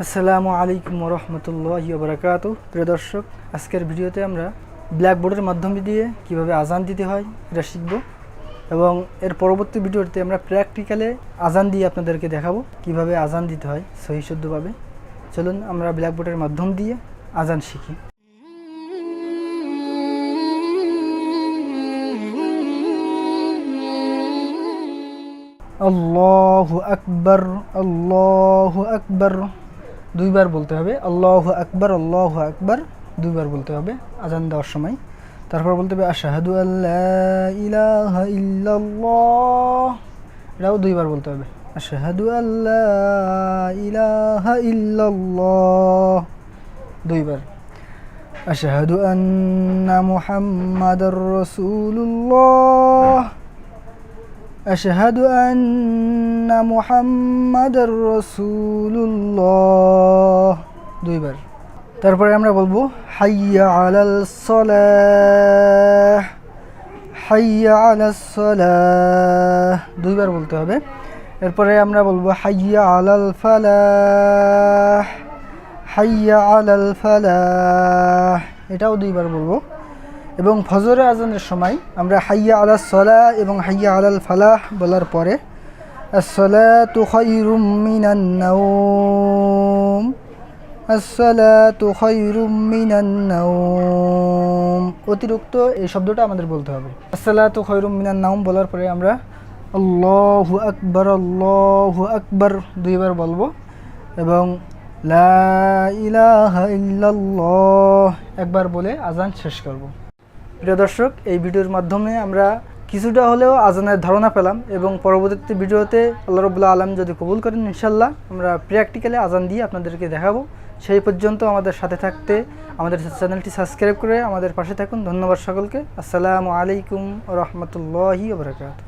আসসালামু আলাইকুম রহমতুল্লাহি বারাকাতুহু। প্রিয় দর্শক, আজকের ভিডিওতে আমরা ব্ল্যাকবোর্ডের মাধ্যমে দিয়ে কিভাবে আজান দিতে হয় এটা শিখব এবং এর পরবর্তী ভিডিওতে আমরা প্র্যাকটিক্যালে আজান দিয়ে আপনাদেরকে দেখাবো কিভাবে আজান দিতে হয় সহি শুদ্ধভাবে। চলুন আমরা ব্ল্যাকবোর্ডের মাধ্যম দিয়ে আজান শিখি। আল্লাহু আকবার, আল্লাহু আকবার দুইবার বলতে হবে। আল্লাহু আকবার, আল্লাহু আকবার দুইবার বলতে হবে আজান দেওয়ার সময়। তারপর বলতে হবে আশহাদু আল্লা ইলাহা ইল্লাল্লাহ, এটাও দুইবার বলতে হবে। আশহাদু আল্লা ইলাহা ইল্লাল্লাহ দুইবার। আশহাদু আন্না মুহাম্মাদার রাসূলুল্লাহ, আশহাদু আন্না মুহাম্মাদার রাসূলুল্লাহ দুইবার। তারপরে আমরা বলবো হাইয়া আলাল সালাহ, হাইয়া আলাস সালাহ দুইবার বলতে হবে। এরপরে আমরা বলবো হাইয়া আলাল ফালাহ, হাইয়া আলাল ফালাহ এটাও দুইবার বলবো। এবং ফজরের আজানের সময় আমরা হাইয়া আলাস সালাহ এবং হাইয়া আলাল ফালাহ বলার পরে আসসালাতু খায়রুম মিনান নাওম, আসসালাতু খায়রুম মিনান নাওম অতিরিক্ত এই শব্দটা আমাদের বলতে হবে। আসসালাতু খায়রুম মিনান নাওম বলার পরে আমরা আল্লাহু আকবার, আল্লাহু আকবার দুইবার বলবো এবং লা ইলাহা ইল্লাল্লাহ একবার বলে আজান শেষ করব। প্রিয় দর্শক, এই ভিডিওর মাধ্যমে আমরা কিছুটা হলেও আজানের ধারণা পেলাম এবং পরবর্তী ভিডিওতে আল্লাহ রাব্বুল আলামিন যদি কবুল করেন ইনশাল্লাহ আমরা প্র্যাকটিক্যালি আজান দিয়ে আপনাদেরকে দেখাবো। সেই পর্যন্ত আমাদের সাথে থাকতে আমাদের চ্যানেলটি সাবস্ক্রাইব করে আমাদের পাশে থাকুন। ধন্যবাদ সকলকে। আসসালামু আলাইকুম ওয়া রাহমাতুল্লাহি ওয়া বারাকাতুহু।